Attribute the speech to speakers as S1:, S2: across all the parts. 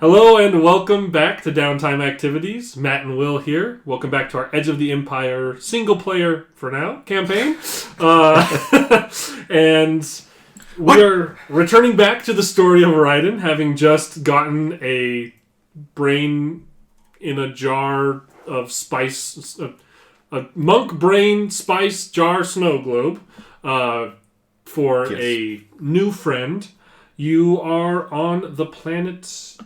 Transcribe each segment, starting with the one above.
S1: Hello and welcome back to Downtime Activities. Matt and Will here. Welcome back to our Edge of the Empire single player, for now, campaign. And we are returning back to the story of Riden, having just gotten a brain in a jar of spice, a monk brain spice jar snow globe for a new friend. You are on the planet...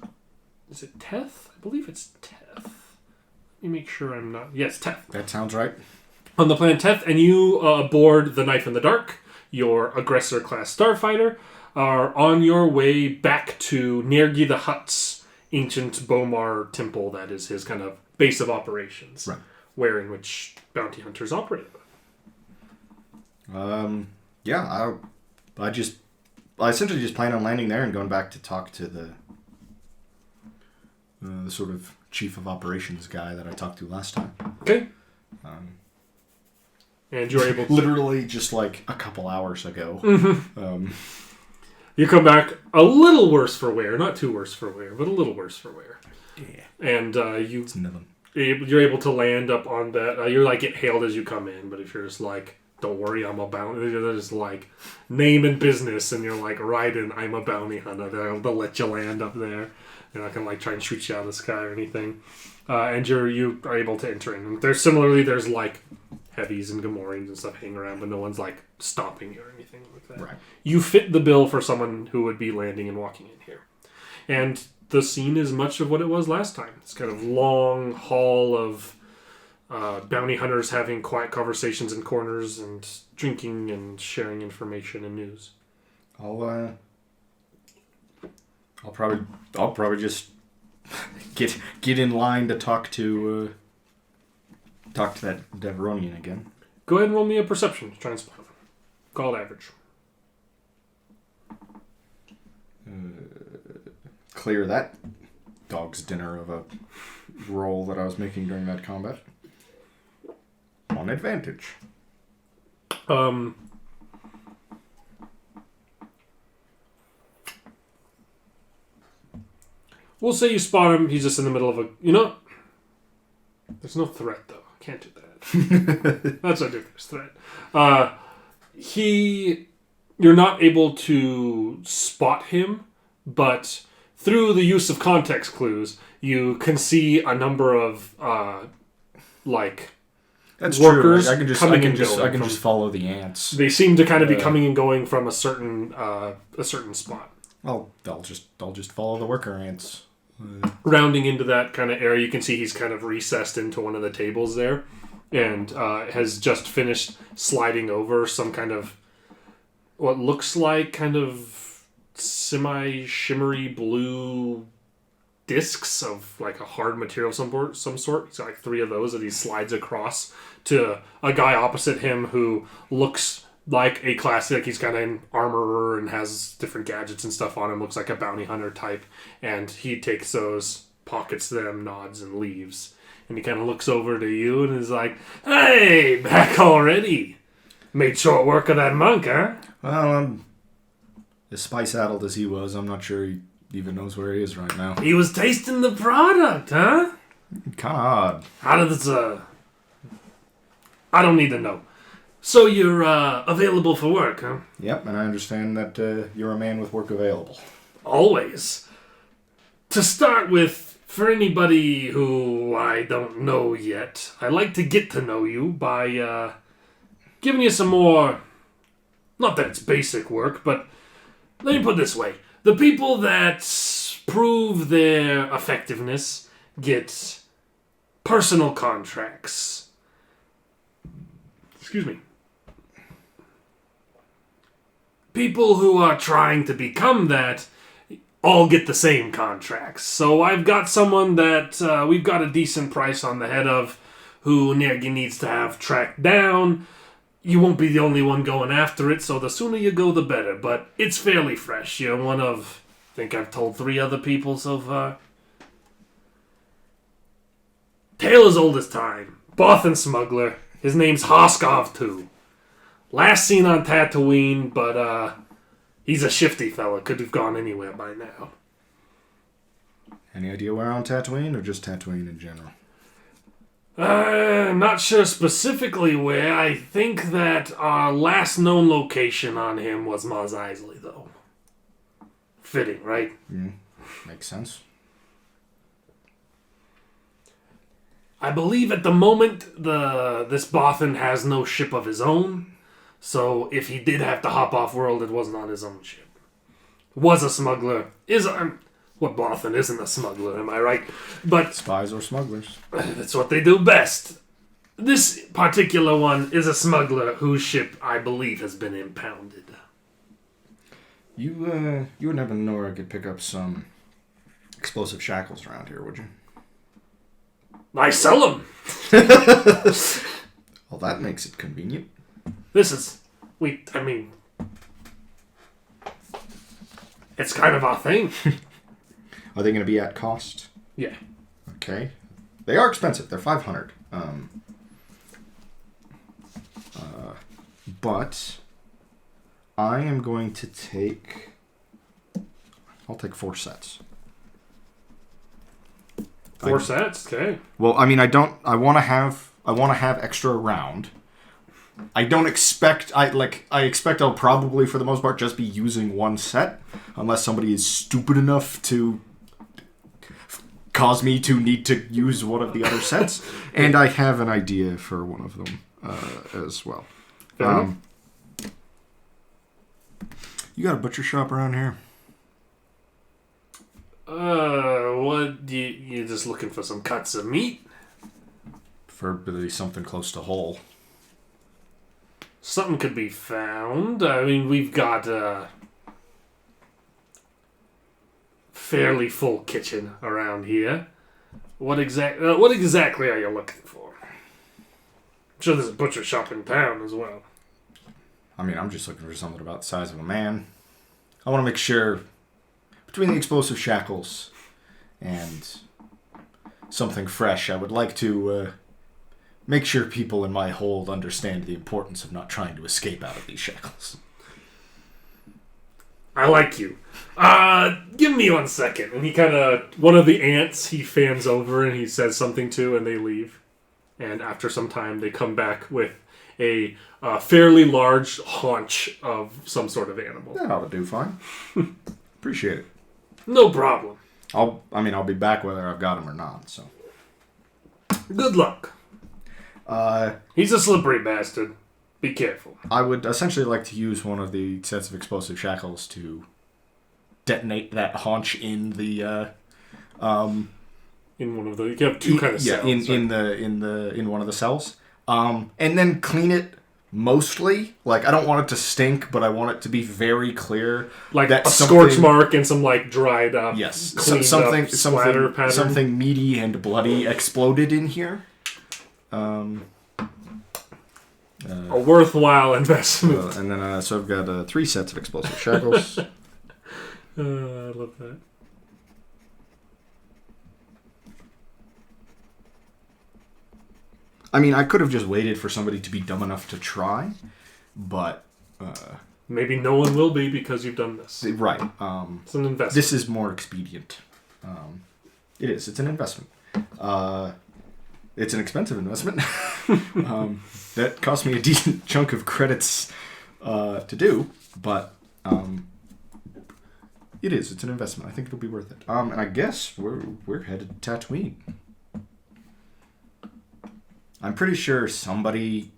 S1: Is it Teth? I believe it's Teth. Let me make sure I'm not... Yes, Teth.
S2: That sounds right.
S1: On the planet Teth, and you aboard the Knife in the Dark, your aggressor-class starfighter, are on your way back to Nergi the Hutt's ancient Bomar temple that is his kind of base of operations,
S2: right?
S1: Where in which bounty hunters operate.
S2: Yeah, I essentially just plan on landing there and going back to talk to the sort of chief of operations guy that I talked to last time.
S1: Okay. And you're able to...
S2: Literally just like a couple hours ago.
S1: Mm-hmm. You come back a little worse for wear. Not too worse for wear, but a little worse for wear.
S2: Yeah.
S1: And you're able to land up on that. You're like get hailed as you come in, but if you're just like, don't worry, I'm a bounty. They're just like name and business, and you're like, Riden, I'm a bounty hunter. They'll let you land up there. They're not gonna like try and shoot you out of the sky or anything. And you are able to enter in. There's like heavies and Gamorreans and stuff hanging around, but no one's like stopping you or anything like that.
S2: Right.
S1: You fit the bill for someone who would be landing and walking in here. And the scene is much of what it was last time. It's kind of long hall of bounty hunters having quiet conversations in corners and drinking and sharing information and news.
S2: I'll probably just get in line to talk to that Deveronian again.
S1: Go ahead and roll me a perception to try and spot him. Call it average.
S2: Clear that dog's dinner of a roll that I was making during that combat. On advantage.
S1: We'll say you spot him. He's just in the middle of a... There's no threat, though. I can't do that. That's a different threat. You're not able to spot him, but through the use of context clues, you can see a number of,
S2: That's
S1: workers
S2: true. I can just follow the ants.
S1: They seem to kind of be coming and going from a certain spot.
S2: Well, I'll just follow the worker ants.
S1: Rounding into that kind of area, you can see he's kind of recessed into one of the tables there, and has just finished sliding over some kind of what looks like kind of semi-shimmery blue discs of like a hard material of some sort. He's got like 3 of those that he slides across to a guy opposite him who looks like a classic. He's kind of in armor and has different gadgets and stuff on him. Looks like a bounty hunter type. And he takes those, pockets them, nods, and leaves. And he kind of looks over to you and is like, "Hey, back already? Made short work of that monk, huh?"
S2: Well, as spice-addled as he was, I'm not sure he even knows where he is right now.
S1: He was tasting the product, huh?
S2: Kind of odd.
S1: How did this, I don't need to know. So you're available for work, huh?
S2: Yep, and I understand that you're a man with work available.
S1: Always. To start with, for anybody who I don't know yet, I like to get to know you by giving you some more... Not that it's basic work, but let me put it this way. The people that prove their effectiveness get personal contracts. Excuse me. People who are trying to become that all get the same contracts. So I've got someone that we've got a decent price on the head of who Nergi needs to have tracked down. You won't be the only one going after it, so the sooner you go, the better. But it's fairly fresh. You're one of, I think I've told 3 other people so far. Tale as old as time. Bothan smuggler. His name's Hoskov, too. Last seen on Tatooine, but he's a shifty fella. Could have gone anywhere by now.
S2: Any idea where on Tatooine, or just Tatooine in general?
S1: I'm not sure specifically where. I think that our last known location on him was Mos Eisley, though. Fitting, right?
S2: Makes sense.
S1: I believe at the moment this Bothan has no ship of his own, so if he did have to hop off world, it wasn't on his own ship. Was a smuggler. What Bothan isn't a smuggler, am I right? But
S2: Spies or smugglers.
S1: that's what they do best. This particular one is a smuggler whose ship, I believe, has been impounded.
S2: You would never know where I could pick up some explosive shackles around here, would you?
S1: I sell them!
S2: Well, that makes it convenient.
S1: It's kind of our thing.
S2: Are they going to be at cost?
S1: Yeah.
S2: Okay. They are expensive. They're 500. But I am going to take... I'll take 4 sets.
S1: 4 sets? Okay.
S2: Well, I mean, I want to have extra around. I don't expect... I expect I'll probably, for the most part, just be using 1 set. Unless somebody is stupid enough to cause me to need to use one of the other sets. And I have an idea for one of them as well. You got a butcher shop around here?
S1: What? You just looking for some cuts of meat?
S2: Preferably something close to whole.
S1: Something could be found. I mean, we've got a fairly full kitchen around here. What exactly are you looking for? I'm sure there's a butcher shop in town as well.
S2: I mean, I'm just looking for something about the size of a man. I want to make sure, between the explosive shackles and something fresh, I would like to make sure people in my hold understand the importance of not trying to escape out of these shackles.
S1: I like you. Give me 1 second. And one of the ants, he fans over and he says something to, and they leave. And after some time, they come back with a fairly large haunch of some sort of animal.
S2: That ought to do fine. Appreciate it.
S1: No problem.
S2: I'll be back whether I've got him or not, so.
S1: Good luck. He's a slippery bastard. Be careful.
S2: I would essentially like to use one of the sets of explosive shackles to detonate that haunch in the
S1: in one of the, you have 2 kind of cells.
S2: In one of the cells. And then clean it mostly. Like, I don't want it to stink, but I want it to be very clear.
S1: Like that a scorch mark and some like dried up,
S2: yes,
S1: cleaned up splatter pattern.
S2: Something meaty and bloody exploded in here.
S1: A worthwhile investment.
S2: And then, so I've got 3 sets of explosive shackles.
S1: I love that.
S2: I mean, I could have just waited for somebody to be dumb enough to try, but...
S1: maybe no one will be because you've done this.
S2: Right.
S1: It's an investment.
S2: This is more expedient. It is. It's an investment. It's an expensive investment. That cost me a decent chunk of credits to do, but it is. It's an investment. I think it'll be worth it. And I guess we're headed to Tatooine. I'm pretty sure somebody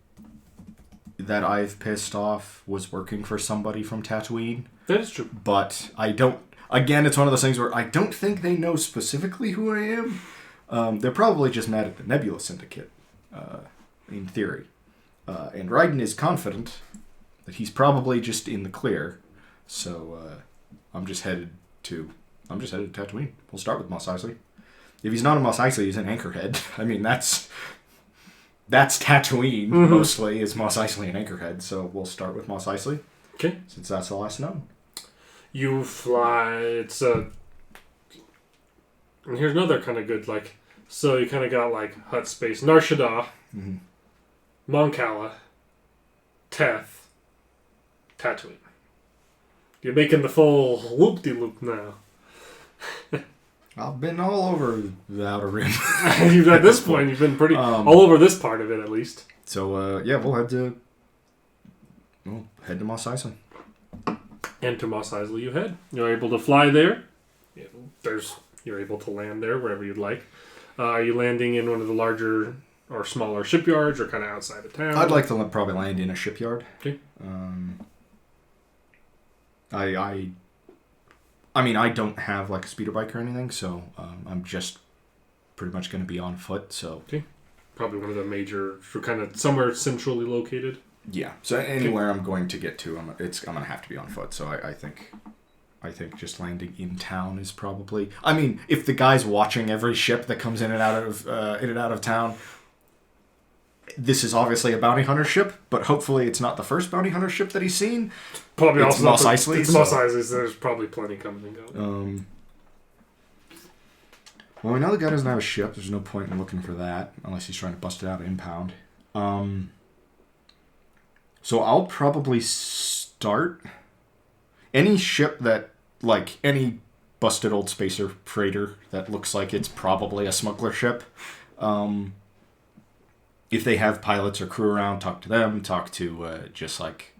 S2: that I've pissed off was working for somebody from Tatooine.
S1: That is true.
S2: But I don't... Again, it's one of those things where I don't think they know specifically who I am. They're probably just mad at the Nebula Syndicate, in theory. And Riden is confident that he's probably just in the clear. So I'm just headed to Tatooine. We'll start with Mos Eisley. If he's not in Mos Eisley, he's in Anchorhead. I mean, that's Tatooine, mostly, is Mos Eisley and Anchorhead. So we'll start with Mos Eisley.
S1: Okay.
S2: Since that's the last known.
S1: You fly, it's a... And here's another kind of good, like... So you kind of got, like, Hut Space, Nar Shaddaa, Mon Cala, Teth, Tatooine. You're making the full loop-de-loop now.
S2: I've been all over the Outer Rim.
S1: At this point, you've been pretty all over this part of it, at least.
S2: So, yeah, we'll head to Mos Eisley.
S1: And to Mos Eisley you head. You're able to fly there. You're able to land there wherever you'd like. Are you landing in one of the larger or smaller shipyards, or kind of outside of town?
S2: I'd like to probably land in a shipyard.
S1: Okay.
S2: I mean, I don't have like a speeder bike or anything, so I'm just pretty much going to be on foot. So
S1: okay, probably one of the major, kind of somewhere centrally located.
S2: Yeah. So anywhere I'm going to get to, I'm going to have to be on foot. So I think just landing in town is probably. I mean, if the guy's watching every ship that comes in and out of town, this is obviously a bounty hunter ship, but hopefully it's not the first bounty hunter ship that he's seen.
S1: Probably
S2: it's Mos Eisley.
S1: It's Mos Eisley, so there's probably plenty coming and going.
S2: Well, we know the guy doesn't have a ship. There's no point in looking for that unless he's trying to bust it out of impound. So I'll probably start any ship that, like, any busted old spacer freighter that looks like it's probably a smuggler ship. If they have pilots or crew around, talk to them. Talk to just like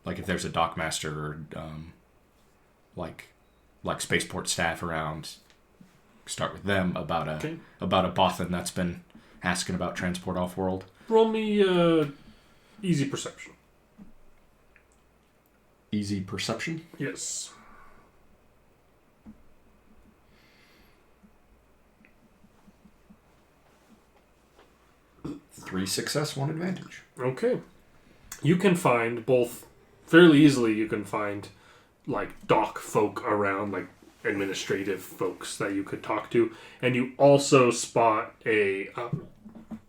S2: if there's a dockmaster or like spaceport staff around, start with them about a Bothan that's been asking about transport off world.
S1: Roll me easy perception.
S2: Easy perception?
S1: Yes.
S2: 3 success, 1 advantage.
S1: Okay. You can find both fairly easily. You can find like dock folk around, like administrative folks that you could talk to, and you also spot a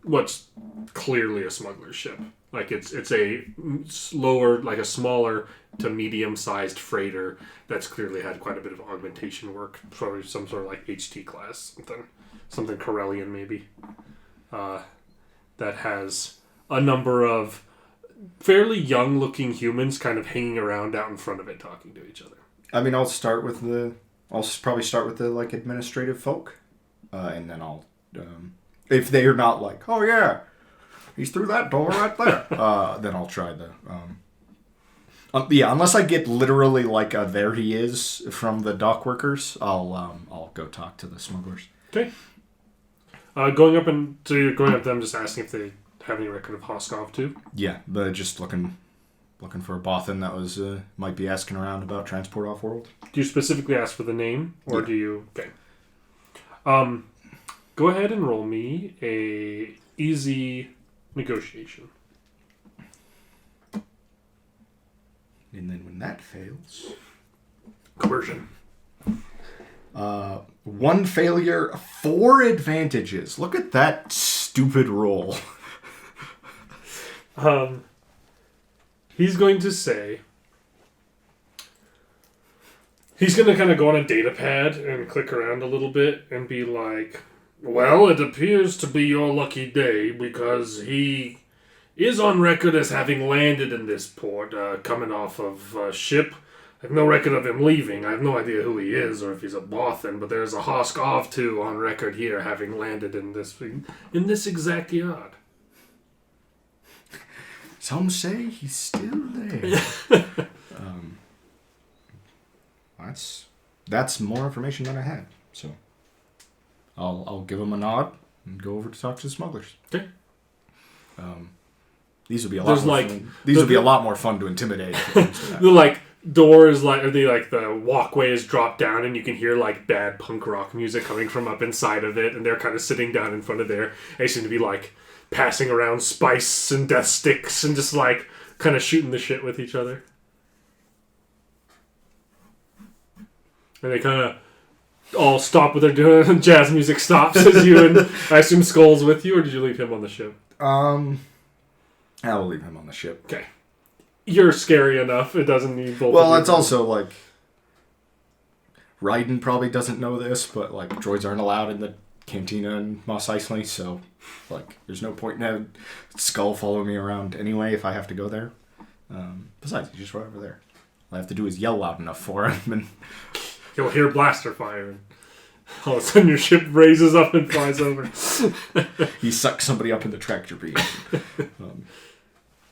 S1: what's clearly a smuggler ship. Like it's a slower, like a smaller to medium-sized freighter that's clearly had quite a bit of augmentation work. Probably some sort of like HT class, something Corellian maybe. That has a number of fairly young-looking humans kind of hanging around out in front of it, talking to each other.
S2: I mean, I'll probably start with the like administrative folk, and then I'll, if they are not like, oh yeah, he's through that door right there, then I'll try the, yeah, unless I get literally like there he is from the dock workers, I'll go talk to the smugglers.
S1: Okay. Going up to them, just asking if they have any record of Hoskov too.
S2: Yeah, but just looking for a Bothan that was might be asking around about transport off world.
S1: Do you specifically ask for the name, or
S2: yeah.
S1: do you? Okay. Go ahead and roll me a easy negotiation.
S2: And then when that fails,
S1: coercion.
S2: 1 failure, 4 advantages. Look at that stupid roll.
S1: He's going to say... He's going to kind of go on a data pad and click around a little bit and be like, well, it appears to be your lucky day because he is on record as having landed in this port, coming off of a ship. I have no record of him leaving. I have no idea who he is or if he's a Bothan, but there's a Hoskov too on record here having landed in this exact yard.
S2: Some say he's still there. That's more information than I had. So I'll give him a nod and go over to talk to the smugglers.
S1: Okay.
S2: These would be a lot more fun. These would be a lot more fun to intimidate.
S1: The doors, the walkway is dropped down, and you can hear like bad punk rock music coming from up inside of it, and they're kind of sitting down in front of there. They seem to be like passing around spice and death sticks and just like kind of shooting the shit with each other. And they kind of all stop what they're doing. Jazz music stops as you and I assume Skull's with you, or did you leave him on the ship?
S2: I will leave him on the ship.
S1: Okay. You're scary enough. It doesn't need both.
S2: Well, it's also like Riden probably doesn't know this, but like droids aren't allowed in the cantina in Mos Eisley, so like there's no point in having Skull follow me around anyway if I have to go there. Besides, he's just right over there. All I have to do is yell loud enough for him, and
S1: You'll hear blaster fire, and all of a sudden your ship raises up and flies over.
S2: He sucks somebody up in the tractor beam.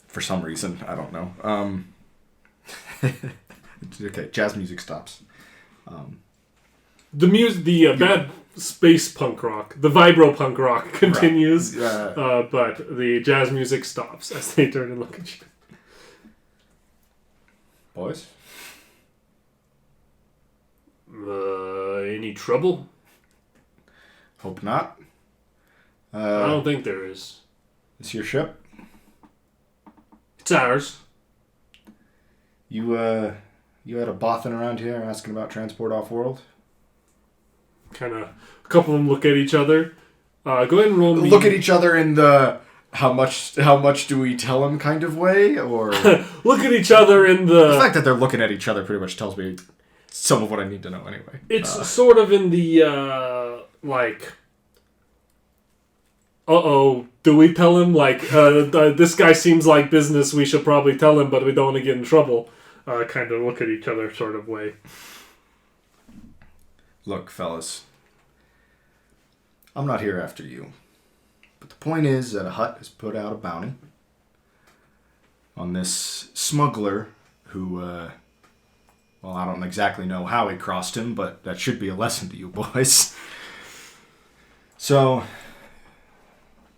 S2: For some reason, I don't know. Okay, jazz music stops.
S1: The bad space punk rock, the vibro punk rock continues,
S2: right.
S1: but the jazz music stops as they turn and look at you.
S2: Boys?
S1: Any trouble?
S2: Hope not.
S1: I don't think there is.
S2: This your ship?
S1: It's ours.
S2: You had a bothin around here asking about transport off-world?
S1: Kind of, a couple of them look at each other. Go ahead and roll me.
S2: Look at each other in the how much do we tell him kind of way, or
S1: look at each other in
S2: the fact that they're looking at each other pretty much tells me some of what I need to know anyway.
S1: It's sort of in the like, do we tell him, like, this guy seems like business, we should probably tell him, but we don't want to get in trouble, kind of look at each other sort of way.
S2: Look, fellas, I'm not here after you. But the point is that a hut has put out a bounty on this smuggler who, well, I don't exactly know how he crossed him, but that should be a lesson to you boys. So,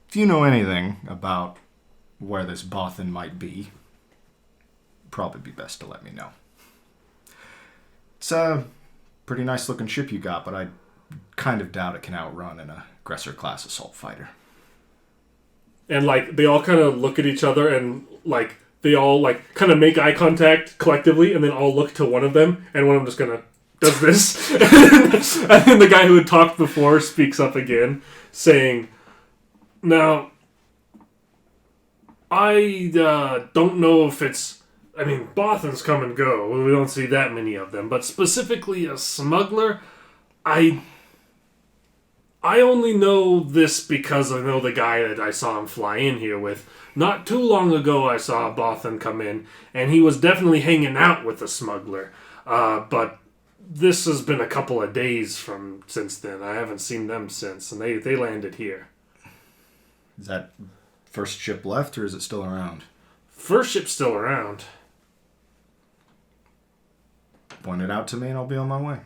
S2: if you know anything about where this bothin might be, it'd probably be best to let me know. It's a pretty nice looking ship you got, but I kind of doubt it can outrun an aggressor class assault fighter.
S1: And, like, they all kind of look at each other and, like, they all, like, kind of make eye contact collectively and then all look to one of them, and one of them just kind of does this. And then the guy who had talked before speaks up again, saying, now, I don't know if it's... I mean, Bothans come and go. We don't see that many of them. But specifically a smuggler, I only know this because I know the guy that I saw him fly in here with. Not too long ago, I saw a Bothan come in, and he was definitely hanging out with a smuggler. But this has been a couple of days since then. I haven't seen them since, and they landed here.
S2: Is that first ship left, or is it still around?
S1: First ship's still around.
S2: Point it out to me, and I'll be on my way.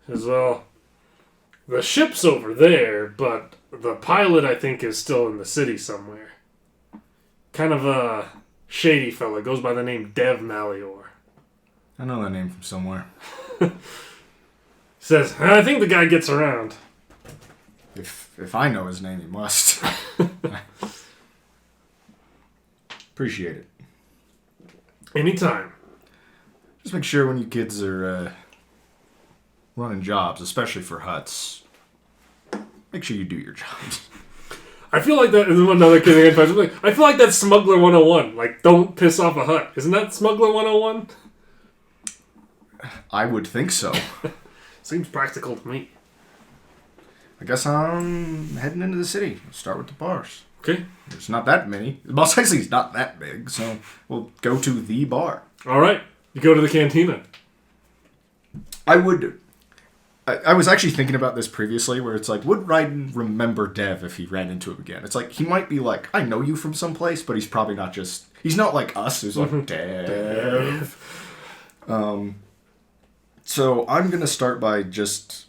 S1: As well. The ship's over there, but the pilot, I think, is still in the city somewhere. Kind of a shady fella. Goes by the name Dev Malior.
S2: I know that name from somewhere.
S1: Says, I think the guy gets around.
S2: If I know his name, he must. Appreciate it.
S1: Anytime.
S2: Just make sure when you kids are running jobs, especially for huts, make sure you do your jobs.
S1: I feel like that is another kid. I feel like that's Smuggler 101. Like, don't piss off a hut. Isn't that Smuggler 101?
S2: I would think so.
S1: Seems practical to me.
S2: I guess I'm heading into the city. We'll start with the bars.
S1: Okay.
S2: There's not that many. The Mos Eisley's not that big, so we'll go to the bar.
S1: All right. You go to the cantina.
S2: I was actually thinking about this previously, where it's like, would Riden remember Dev if he ran into him again? It's like, he might be like, I know you from someplace, but he's probably not just... He's not like us, who's like, Dev. So I'm going to start by just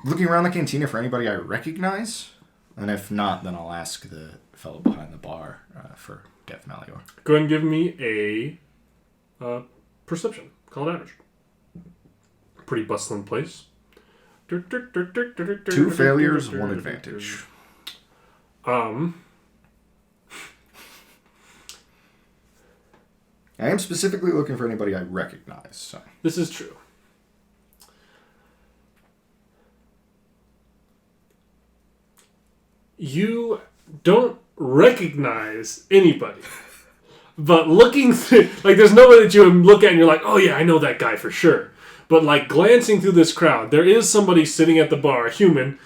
S2: looking around the cantina for anybody I recognize, and if not, then I'll ask the fellow behind the bar for Dev Malior.
S1: Go ahead and give me a perception. Call it average. Pretty bustling place.
S2: 2 failures, 1 advantage.
S1: I
S2: am specifically looking for anybody I recognize. So.
S1: This is true. You don't recognize anybody. But looking through... Like, there's nobody that you look at and you're like, oh yeah, I know that guy for sure. But, like, glancing through this crowd, there is somebody sitting at the bar, a human,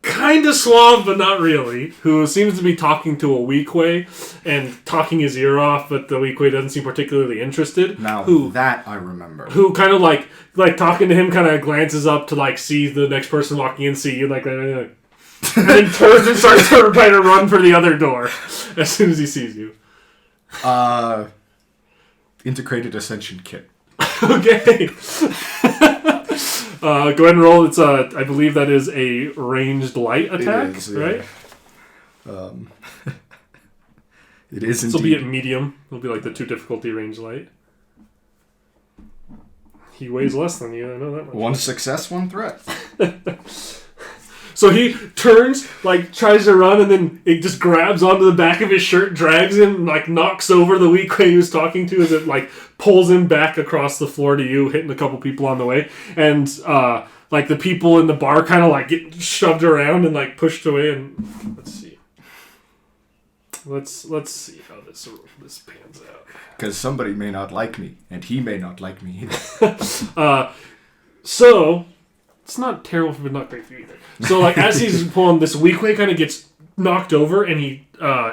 S1: kind of suave, but not really, who seems to be talking to a Weequay and talking his ear off, but the Weequay doesn't seem particularly interested.
S2: Now, that I remember.
S1: Who kind of like talking to him kind of glances up to like see the next person walking in, see you like and then turns and starts to try to run for the other door as soon as he sees you.
S2: Integrated Ascension Kit.
S1: Okay. Go ahead and roll. It's I believe that is a ranged light attack, right?
S2: It is indeed.
S1: This will be at medium. It'll be like the 2 difficulty ranged light. He weighs less than you, I know that much.
S2: 1 success, 1 threat.
S1: So he turns, like, tries to run, and then it just grabs onto the back of his shirt, drags him, like, knocks over the Weequay he was talking to as it, like, pulls him back across the floor to you, hitting a couple people on the way. And, like, the people in the bar kind of, like, get shoved around and, like, pushed away. And let's see. Let's see how this pans out.
S2: Because somebody may not like me, and he may not like me either.
S1: So... It's not terrible for not great for you either. So, like, as he's pulling, this Weequay kind of gets knocked over, and he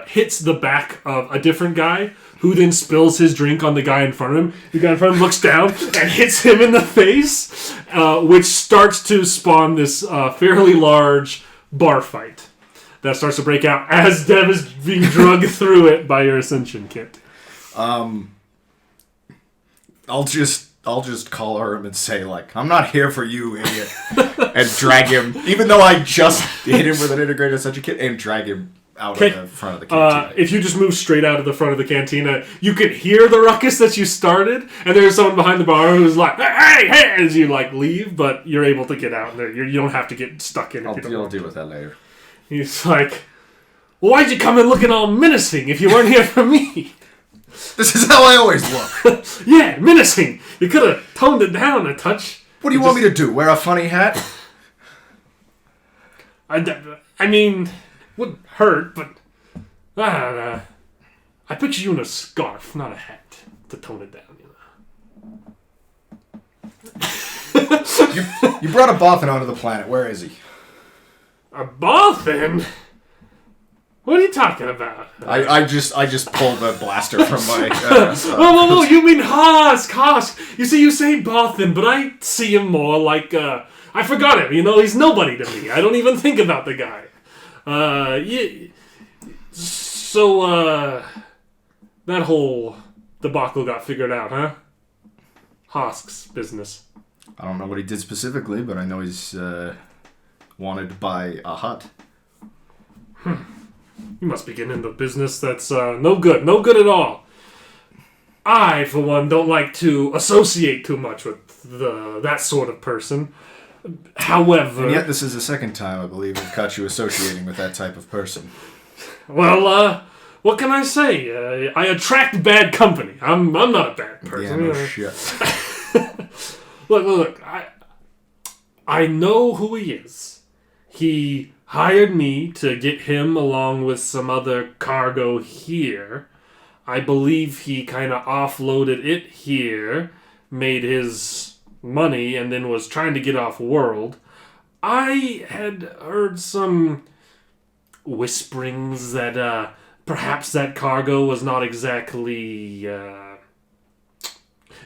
S1: hits the back of a different guy, who then spills his drink on the guy in front of him. The guy in front of him looks down and hits him in the face, which starts to spawn this fairly large bar fight that starts to break out as Dev is being drugged through it by your Ascension Kit.
S2: I'll just collar him and say, like, I'm not here for you, idiot. And drag him, even though I just hit him with an integrated Ascension Kit, and drag him out of the front of the cantina.
S1: If you just move straight out of the front of the cantina, you can hear the ruckus that you started, and there's someone behind the bar who's like, hey, as you, like, leave, but you're able to get out, and you don't have to get stuck in it.
S2: I'll deal with that later.
S1: He's like, well, why'd you come in looking all menacing if you weren't here for me?
S2: This is how I always look.
S1: Yeah, menacing. You could have toned it down a touch.
S2: What do you want me to do? Wear a funny hat?
S1: I mean, wouldn't hurt, but I picture you in a scarf, not a hat, to tone it down.
S2: You brought a Bothan onto the planet. Where is he?
S1: A Bothan? What are you talking about?
S2: I just pulled the blaster from my...
S1: Whoa, you mean Hosk. You see, you say Bothan, but I see him more like, I forgot him, he's nobody to me. I don't even think about the guy. So, that whole debacle got figured out, huh? Hosk's business.
S2: I don't know what he did specifically, but I know he's, wanted to buy a hut.
S1: You must be getting into business that's no good at all. I, for one, don't like to associate too much with that sort of person. However...
S2: And yet this is the second time, I believe, we've caught you associating with that type of person.
S1: Well, what can I say? I attract bad company. I'm not a bad person.
S2: Yeah, no shit.
S1: Look, I know who he is. He hired me to get him along with some other cargo here. I believe he kind of offloaded it here, made his money, and then was trying to get off world. I had heard some whisperings that perhaps that cargo was not exactly...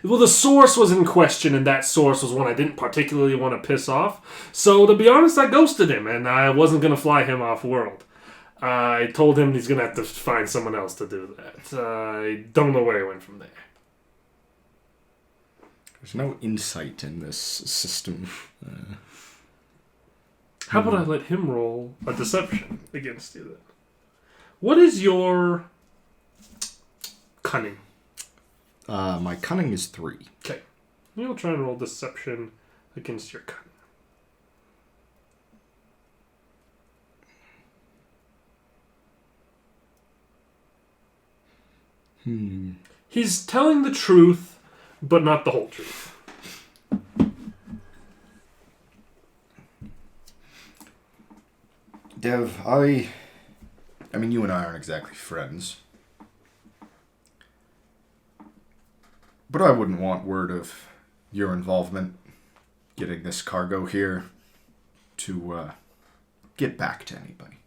S1: Well, the source was in question, and that source was one I didn't particularly want to piss off. So, to be honest, I ghosted him, and I wasn't going to fly him off world. I told him he's going to have to find someone else to do that. I don't know where he went from there.
S2: There's no insight in this system.
S1: How about I let him roll a deception against you, then? What is your cunning?
S2: My cunning is 3.
S1: Okay. You'll try and roll deception against your cunning. He's telling the truth, but not the whole truth.
S2: Dev, I mean, you and I aren't exactly friends. But I wouldn't want word of your involvement getting this cargo here to get back to anybody.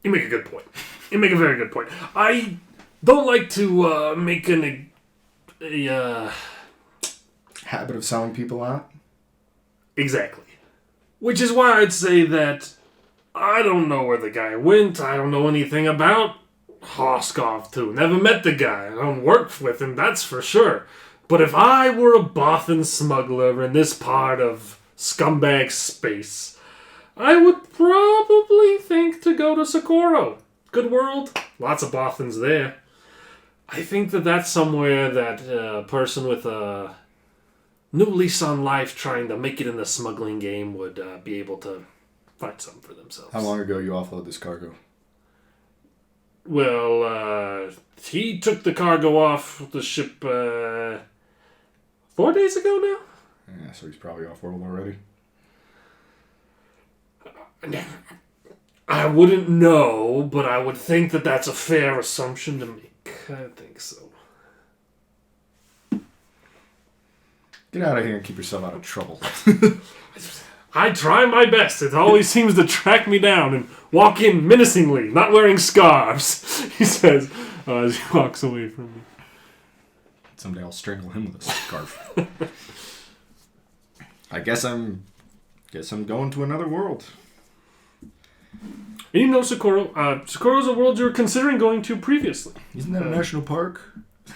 S1: You make a good point. You make a very good point. I don't like to make a
S2: habit of selling people out?
S1: Exactly. Which is why I'd say that I don't know where the guy went. I don't know anything about Hoskov, too. Never met the guy. I don't work with him, that's for sure. But if I were a Bothan smuggler in this part of scumbag space, I would probably think to go to Socorro. Good world. Lots of Bothans there. I think that that's somewhere that a person with a new lease on life trying to make it in the smuggling game would be able to find something for themselves.
S2: How long ago you offloaded this cargo?
S1: Well, he took the cargo off the ship 4 days ago now?
S2: Yeah, so he's probably off-world already.
S1: I wouldn't know, but I would think that that's a fair assumption to make. I think so.
S2: Get out of here and keep yourself out of trouble.
S1: I try my best. It always seems to track me down and walk in menacingly, not wearing scarves, he says as he walks away from me.
S2: Someday I'll strangle him with a scarf. I guess I'm going to another world.
S1: And you know Socorro. Socorro's a world you were considering going to previously.
S2: Isn't that a national park?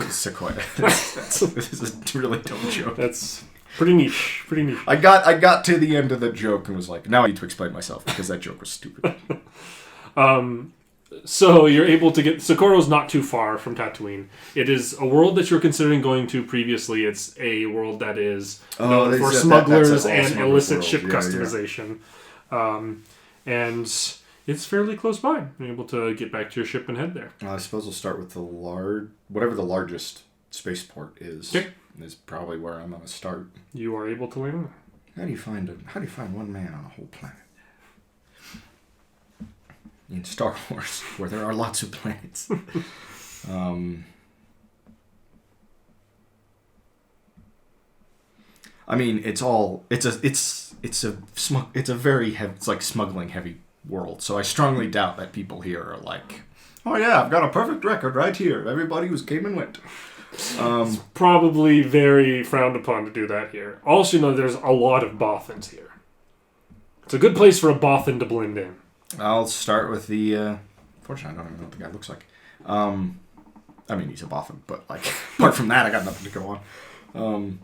S2: Sequoia. This is a really dumb joke.
S1: That's pretty niche. Pretty niche.
S2: I got to the end of the joke and was like, now I need to explain myself because that joke was stupid.
S1: So you're able to get... Socorro's not too far from Tatooine. It is a world that you're considering going to previously. It's a world that is known for smugglers and illicit ship customization. Yeah. And it's fairly close by. You're able to get back to your ship and head there.
S2: I suppose we'll start with whatever the largest spaceport is.
S1: Okay.
S2: Is probably where I'm going to start.
S1: You are able to land.
S2: How do you find one man on a whole planet? In Star Wars, where there are lots of planets. I mean, it's a very heavy, it's like smuggling heavy world. So I strongly doubt that people here are like, oh yeah, I've got a perfect record right here. Everybody who came and went.
S1: It's probably very frowned upon to do that here. Also, there's a lot of Bothans here. It's a good place for a Bothan to blend in.
S2: I'll start with the... Fortunately, I don't even know what the guy looks like. I mean, he's a Bothan, but like, apart from that, I got nothing to go on.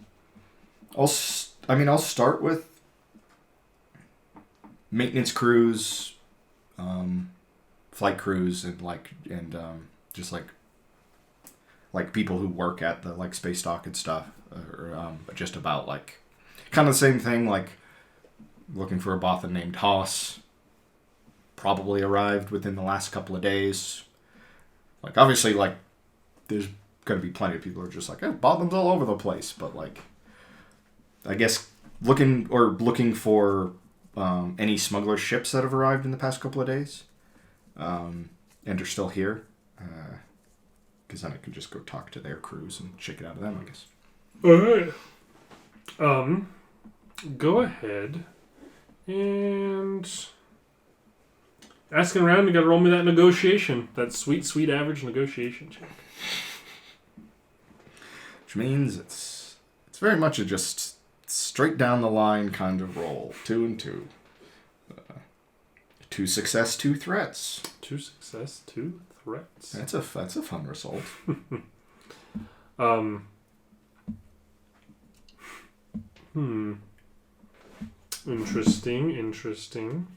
S2: I'll start with maintenance crews, flight crews, and just like people who work at the like space dock and stuff, or just about like kind of the same thing. Like looking for a Bothan named Haas. Probably arrived within the last couple of days. Like obviously, like there's going to be plenty of people who are just like, Bothans all over the place, but like. I guess looking for any smuggler ships that have arrived in the past couple of days, and are still here, because then I can just go talk to their crews and check it out of them, I guess.
S1: All right. Go ahead and asking around. You got to roll me that negotiation, that sweet average negotiation check.
S2: Which means it's very much a just. Straight down the line kind of roll. 2 and 2. 2 success, 2 threats.
S1: 2 success, 2 threats.
S2: That's a fun result.
S1: Interesting.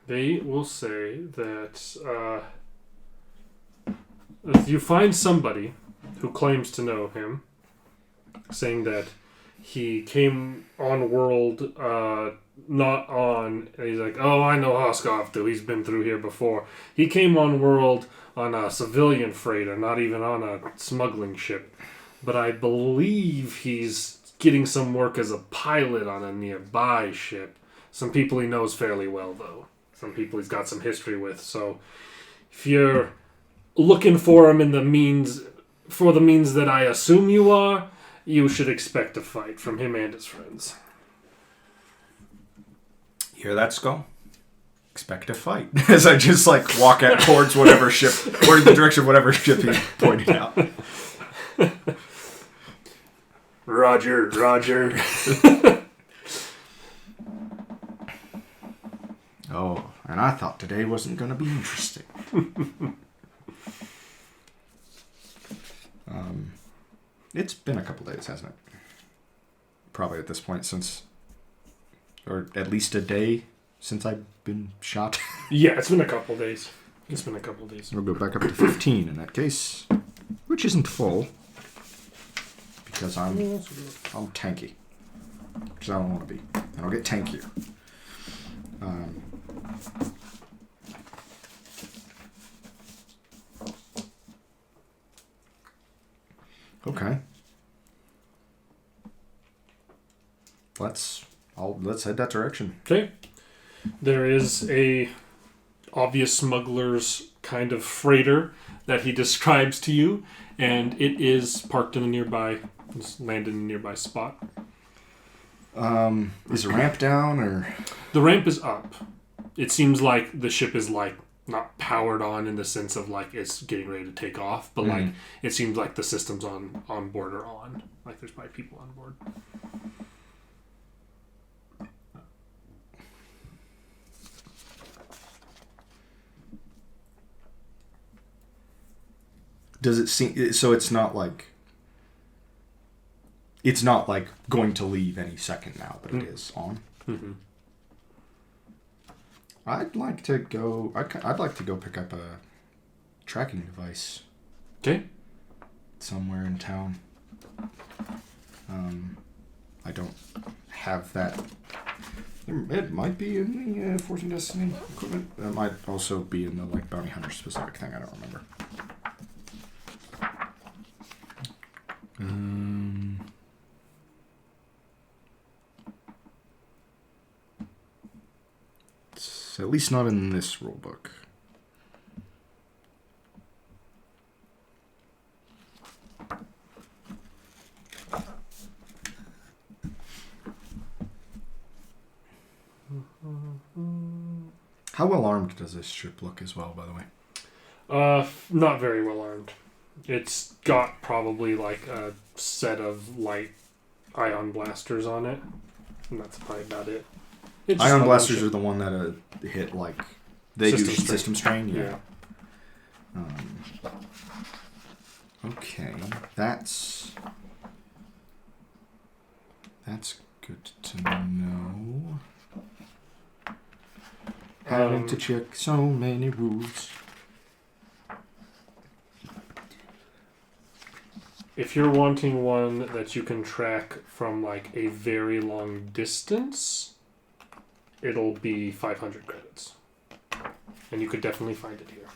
S1: They will say that if you find somebody who claims to know him, saying that he came on world, not on, and he's like, oh, I know Hoskov, too. He's been through here before. He came on world on a civilian freighter, not even on a smuggling ship. But I believe he's getting some work as a pilot on a nearby ship. Some people he knows fairly well, though. Some people he's got some history with. So if you're looking for him in the means that I assume you are, you should expect a fight from him and his friends.
S2: Hear that, Skull? Expect a fight. As I just walk out towards whatever ship, or in the direction of whatever ship he pointed out.
S1: Roger.
S2: Oh, and I thought today wasn't going to be interesting. It's been a couple days, hasn't it? Probably at this point or at least a day since I've been shot.
S1: Yeah, it's been a couple days.
S2: We'll go back up to 15 in that case, which isn't full because I'm tanky, which I don't want to be, and I'll get tankier. Okay. Let's head that direction.
S1: Okay. There is a obvious smuggler's kind of freighter that he describes to you, and it is parked in a nearby, landed in a nearby spot.
S2: Is the ramp down or?
S1: The ramp is up. It seems like the ship is not powered on in the sense of it's getting ready to take off, but it seems like the systems on board are on. There's probably people on board.
S2: Does it seem so? It's not going to leave any second now, but it is on.
S1: Mm-hmm.
S2: I'd like to go pick up a tracking device.
S1: Okay. Somewhere
S2: in town. I don't have that. It might be in the Fortune Destiny equipment. It might also be in the bounty hunter specific thing. I don't remember. It's at least not in this rule book. How well armed does this ship look as well, by the way?
S1: Not very well armed. It's got probably a set of light ion blasters on it, and that's probably about it.
S2: Ion blasters are the one that hit they do system strain. Yeah. Okay, that's good to know. Having to check so many rules.
S1: If you're wanting one that you can track from a very long distance, it'll be 500 credits. And you could definitely find it here.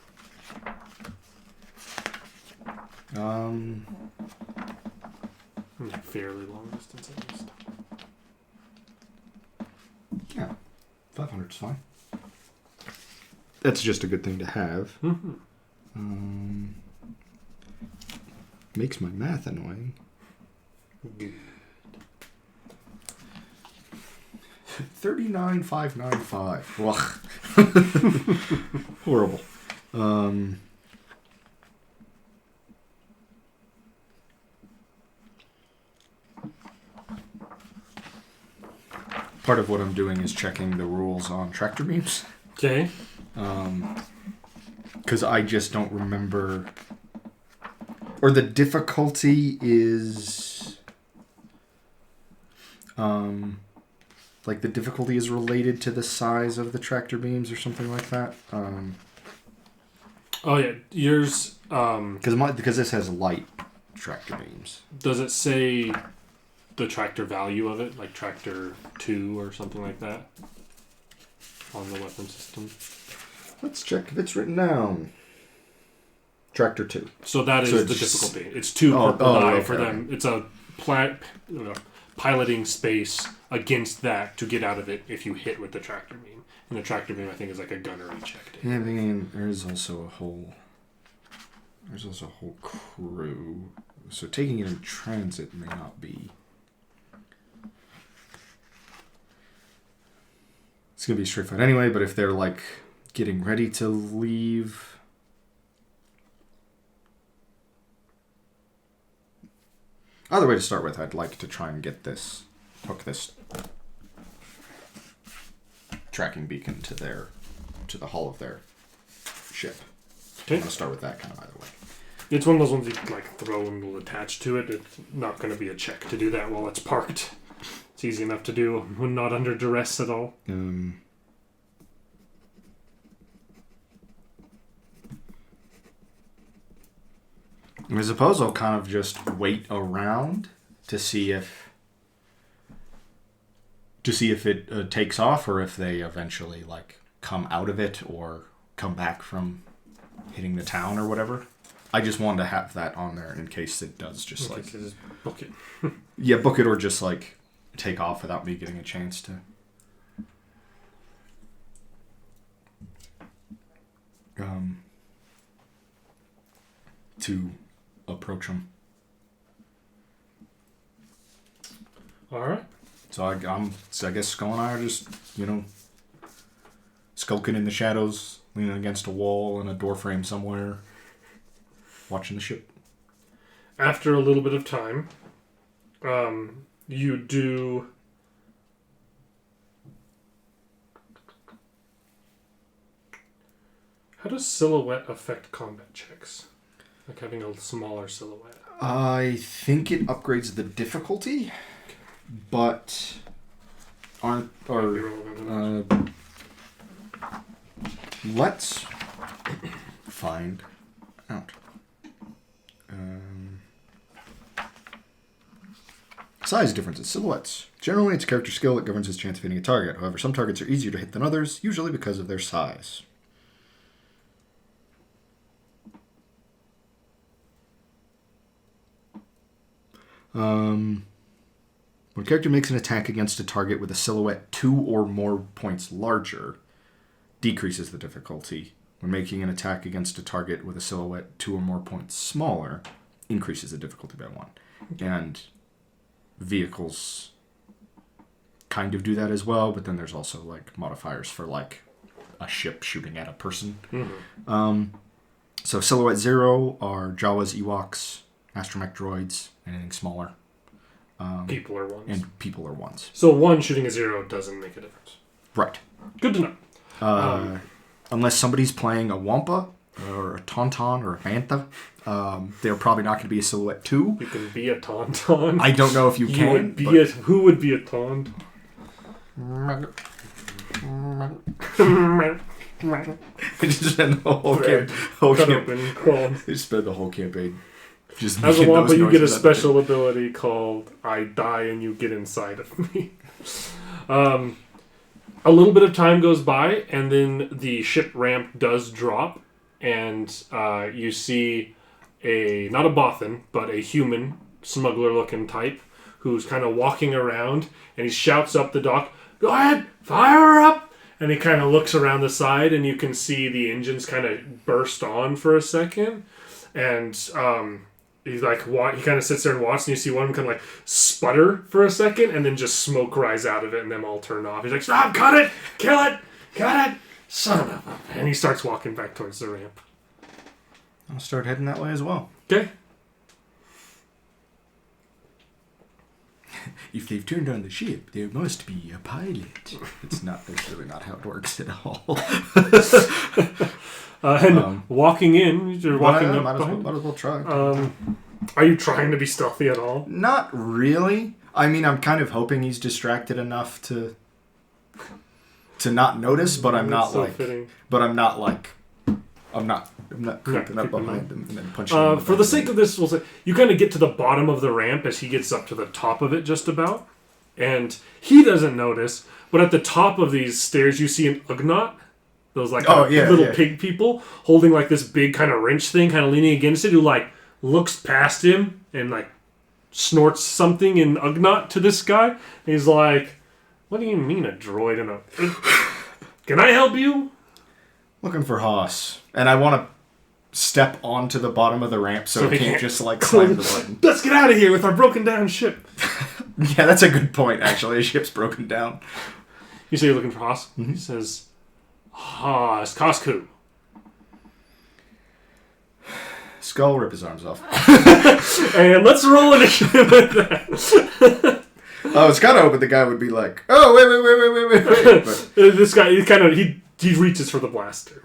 S1: Fairly long distance at least.
S2: Yeah, 500's fine. That's just a good thing to have.
S1: Mm-hmm.
S2: Makes my math annoying.
S1: Good.
S2: 39,595. Horrible. Part of what I'm doing is checking the rules on tractor beams.
S1: Okay.
S2: Because I just don't remember. Or the difficulty is. The difficulty is related to the size of the tractor beams or something like that.
S1: Oh yeah, yours.
S2: Because this has light tractor beams.
S1: Does it say the tractor value of it, tractor 2 or something like that, on the weapon system?
S2: Let's check if it's written down. Tractor 2.
S1: So that is the difficulty. It's 2 purple die for them. It's a piloting space against that to get out of it if you hit with the tractor beam. And the tractor beam, I think, is like a gunnery check.
S2: Yeah, I mean, there's also a whole crew. So taking it in transit may not be. It's gonna be a straight fight anyway. But if they're like getting ready to leave. Either way to start with, I'd like to try and hook this tracking beacon to the hull of their ship.
S1: Okay.
S2: I'm going to start with that kind of either way.
S1: It's one of those ones you like throw and will attach to it. It's not going to be a check to do that while it's parked. It's easy enough to do when not under duress at all.
S2: I suppose I'll kind of just wait around to see if it takes off, or if they eventually like come out of it or come back from hitting the town or whatever. I just wanted to have that on there in case it does just like
S1: just book it.
S2: Yeah, book it, or just like take off without me getting a chance to approach them.
S1: All right.
S2: So I guess Skull and I are just, skulking in the shadows, leaning against a wall in a door frame somewhere, watching the ship.
S1: After a little bit of time, you do... How does silhouette affect combat checks? Like having a smaller silhouette.
S2: I think it upgrades the difficulty, but let's find out. Size differences. Silhouettes. Generally, it's character skill that governs his chance of hitting a target. However, some targets are easier to hit than others, usually because of their size. When a character makes an attack against a target with a silhouette 2 or more points larger, decreases the difficulty. When making an attack against a target with a silhouette 2 or more points smaller, increases the difficulty by 1. And vehicles kind of do that as well, but then there's also like modifiers for like a ship shooting at a person. Mm-hmm. So silhouette 0 are Jawas, Ewoks, astromech droids, anything smaller.
S1: People are ones.
S2: And people are ones.
S1: So 1 shooting a 0 doesn't make a difference.
S2: Right.
S1: Good to know.
S2: Unless somebody's playing a Wampa or a Tauntaun or a Bantha, they're probably not going to be a silhouette 2.
S1: You can be a Tauntaun.
S2: I don't know if you can.
S1: Who would be a Taunt?
S2: Just spend the whole campaign. Just spend the whole campaign. Just
S1: as a Wampa, you get a special ability called I Die and You Get Inside of Me. A little bit of time goes by, and then the ship ramp does drop, and you see not a Bothan, but a human smuggler-looking type who's kind of walking around, and he shouts up the dock, "Go ahead, fire up!" And he kind of looks around the side, and you can see the engines kind of burst on for a second, and he's like, he kind of sits there and watches, and you see one of them kind of like sputter for a second, and then just smoke rise out of it, and them all turn off. He's like, "Stop! Cut it! Kill it! Cut it! Son of a..." And he starts walking back towards the ramp.
S2: I'll start heading that way as well.
S1: Okay.
S2: If they've turned on the ship, there must be a pilot. It's not. That's really not how it works at all.
S1: Walking in, you're walking up.
S2: Might as well try.
S1: Are you trying to be stealthy at all?
S2: Not really. I mean, I'm kind of hoping he's distracted enough to not notice, but I'm not like. Fitting. But I'm not like. I'm not creeping up behind him and then punching him.
S1: For the sake of this, we'll say you kind of get to the bottom of the ramp as he gets up to the top of it, just about, and he doesn't notice. But at the top of these stairs, you see an Ugnaught. Those like little pig people holding like this big kind of wrench thing, kind of leaning against it, who like looks past him and like snorts something in Ugnaught to this guy. He's like, "What do you mean a droid and a... Can I help you?"
S2: Looking for Haas. And I want to step onto the bottom of the ramp so he can't just, like, slam the button.
S1: Let's get out of here with our broken down ship.
S2: Yeah, that's a good point, actually. His ship's broken down.
S1: You say you're looking for Haas? Mm-hmm. He says, Haas, Costco.
S2: Skull, rip his arms off.
S1: And let's roll initiative with that.
S2: I was kind of hoping the guy would be like, "Oh, wait." But
S1: this guy, he reaches for the blaster.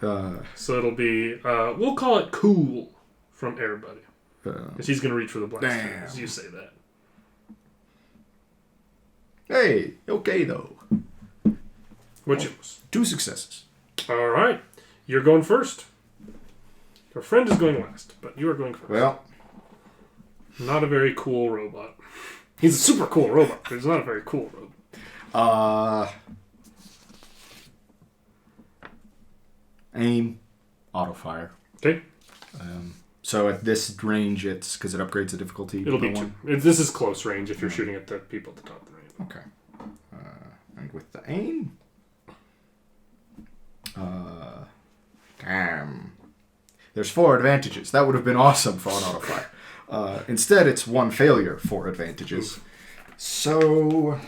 S1: So it'll be, we'll call it cool from everybody. Because he's going to reach for the blaster.
S2: Damn.
S1: As you say that.
S2: Hey, okay, though.
S1: What's yours?
S2: 2 successes.
S1: All right. You're going first. Your friend is going last, but you are going first.
S2: Well.
S1: Not a very cool robot. He's a super cool robot, but he's not a very cool robot.
S2: Aim. Auto fire.
S1: Okay.
S2: So at this range, it's because it upgrades the difficulty.
S1: It'll be 2. This is close range if you're shooting at the people at the top of the range.
S2: Okay. And with the aim. Damn. There's 4 advantages. That would have been awesome for an auto fire. Instead, it's 1 failure, 4 advantages.
S1: Oof.
S2: So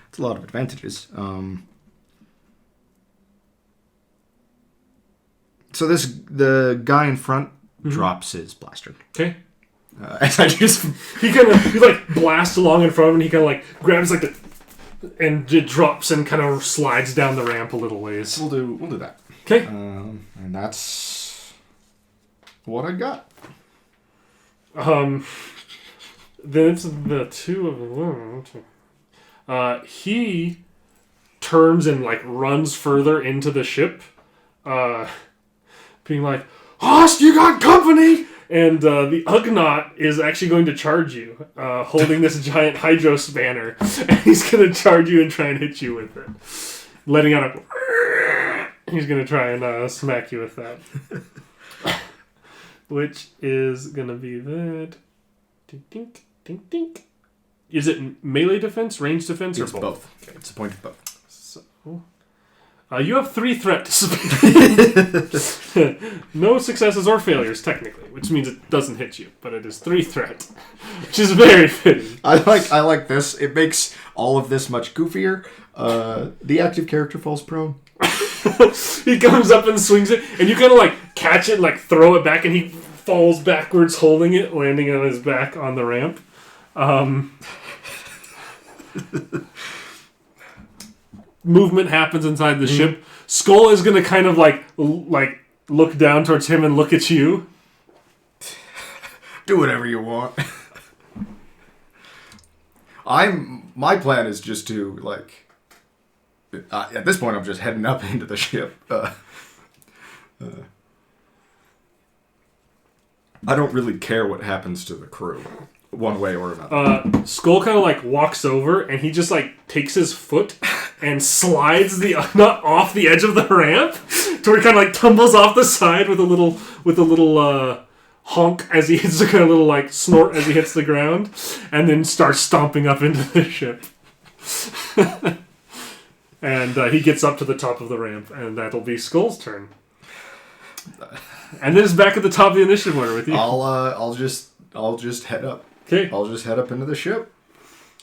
S2: it's a lot of advantages. So the guy in front drops his blaster.
S1: Okay.
S2: As I just
S1: he like blasts along in front of him, and he kind of like grabs like and it drops and kind of slides down the ramp a little ways.
S2: We'll do that.
S1: Okay.
S2: And that's what I got.
S1: Then it's the 2 of them. He turns and like runs further into the ship, being like, "Host, you got company!" And the Ugnaught is actually going to charge you, holding this giant hydro spanner, and he's going to charge you and try and hit you with it, letting out a. He's going to try and smack you with that, which is going to be that. Dink, dink, dink, dink. Is it melee defense, range defense, or both?
S2: Okay. It's a point of both.
S1: So, you have 3 threat. No successes or failures, technically, which means it doesn't hit you, but it is 3 threat, which is very fitting.
S2: I like this. It makes all of this much goofier. The active character falls prone.
S1: He comes up and swings it, and you kind of like catch it, and, like throw it back, and he falls backwards holding it, landing on his back on the ramp. Movement happens inside the ship. Skull is going to kind of like look down towards him and look at you.
S2: Do whatever you want. My plan is just to like. At this point, I'm just heading up into the ship. I don't really care what happens to the crew, one way or another.
S1: Skull kind of like walks over, and he just like takes his foot and slides the nut off the edge of the ramp, to where he kind of like tumbles off the side with a little honk as he hits the kind of little like snort as he hits the ground, and then starts stomping up into the ship. And he gets up to the top of the ramp, and that'll be Skull's turn. And then it's back at the top of the initiative order with you.
S2: I'll just head up.
S1: Okay.
S2: I'll just head up into the ship.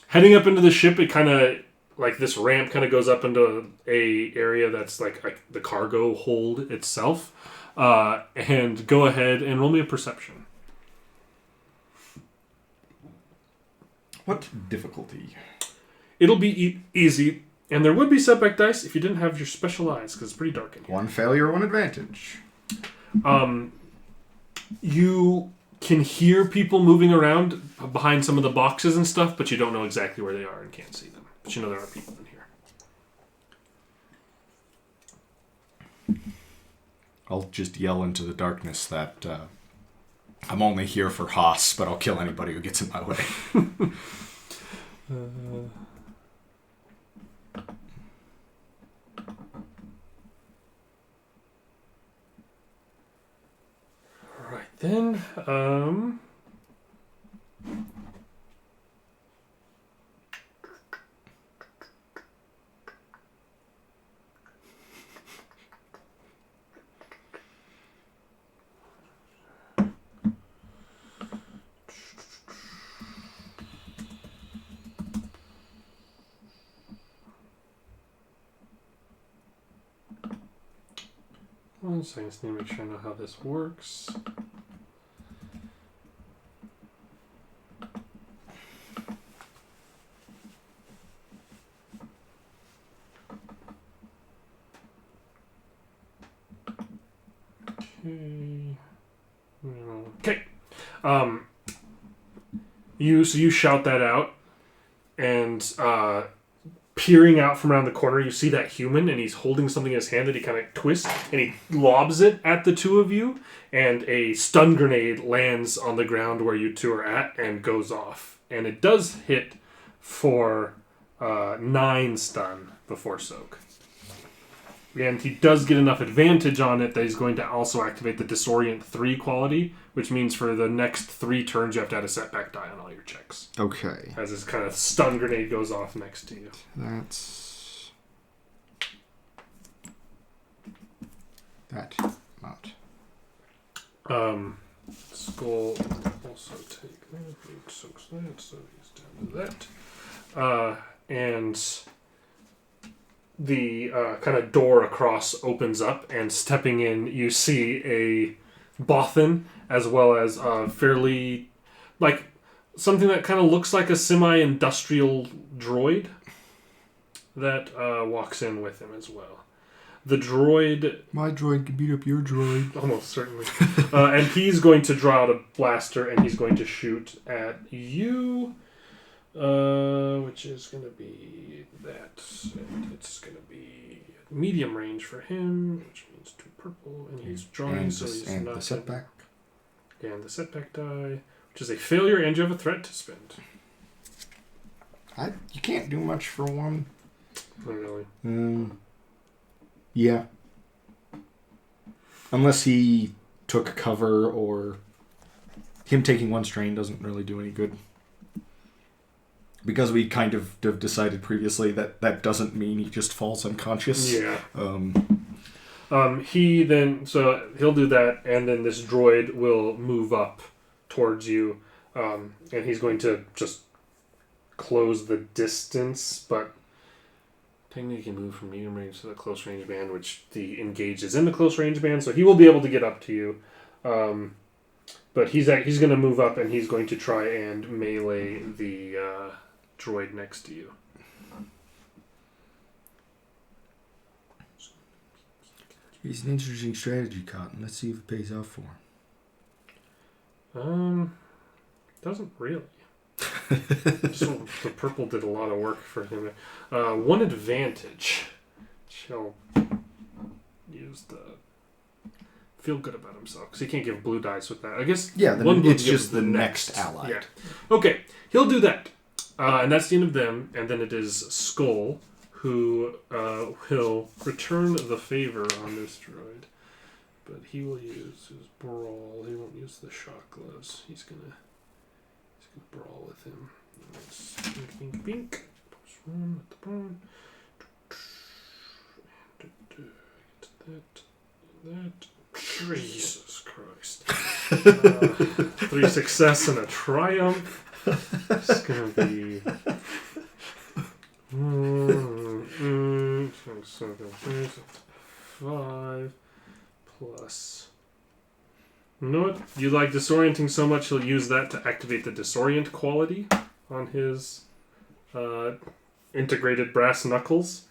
S1: Heading up into the ship, it kind of like this ramp kind of goes up into a area that's like the cargo hold itself. And go ahead and roll me a perception.
S2: What difficulty?
S1: It'll be easy. And there would be setback dice if you didn't have your special eyes, because it's pretty dark in here.
S2: 1 failure, 1 advantage.
S1: You can hear people moving around behind some of the boxes and stuff, but you don't know exactly where they are and can't see them. But you know there are people in here.
S2: I'll just yell into the darkness that I'm only here for Haas, but I'll kill anybody who gets in my way.
S1: Then, 1 second. I just need to make sure I know how this works. Okay. You shout that out, and peering out from around the corner, you see that human, and he's holding something in his hand that he kind of twists, and he lobs it at the two of you, and a stun grenade lands on the ground where you two are at and goes off. And it does hit for 9 stun before soak. And he does get enough advantage on it that he's going to also activate the Disorient 3 quality, which means for the next 3 turns you have to add a setback die on all your checks.
S2: Okay.
S1: As this kind of stun grenade goes off next to you.
S2: That's... that amount.
S1: Skull also take that. He soaks that, so he's down to that. And the kind of door across opens up, and stepping in, you see a Bothan, as well as fairly, like, something that kind of looks like a semi-industrial droid that walks in with him as well. The droid...
S2: My droid can beat up your droid.
S1: Almost certainly. And he's going to draw out a blaster, and he's going to shoot at you, which is going to be that. And it's going to be medium range for him, which means 2 purple, and he's drawing,
S2: and
S1: so he's
S2: and
S1: not...
S2: the setback.
S1: And the setback die, which is a failure, and you have a threat to spend.
S2: You can't do much for one.
S1: Not really.
S2: Yeah. Unless he took cover, or him taking 1 strain doesn't really do any good. Because we kind of decided previously that doesn't mean he just falls unconscious.
S1: Yeah. He then... So he'll do that, and then this droid will move up towards you. And he's going to just close the distance, but technically he can move from medium range to the close range band, which the engage is in the close range band, so he will be able to get up to you. But he's going to move up, and he's going to try and melee the droid next to you.
S2: It's an interesting strategy, Cotton. Let's see if it pays off for him.
S1: Doesn't really. So the purple did a lot of work for him. 1 advantage. He'll use the feel good about himself because he can't give blue dice with that. I guess.
S2: Yeah, it's just the next ally.
S1: Yeah. Okay, he'll do that, and that's the end of them. And then it is Skull, who will return the favor on this droid, but he will use his brawl. He won't use the shock gloves. He's gonna brawl with him. Let's bink, bink, bink. Plus 1 at the bottom. That. Jesus Christ. 3 success and a triumph. It's gonna be... 5 plus... You know what? You like disorienting so much, he'll use that to activate the disorient quality on his integrated brass knuckles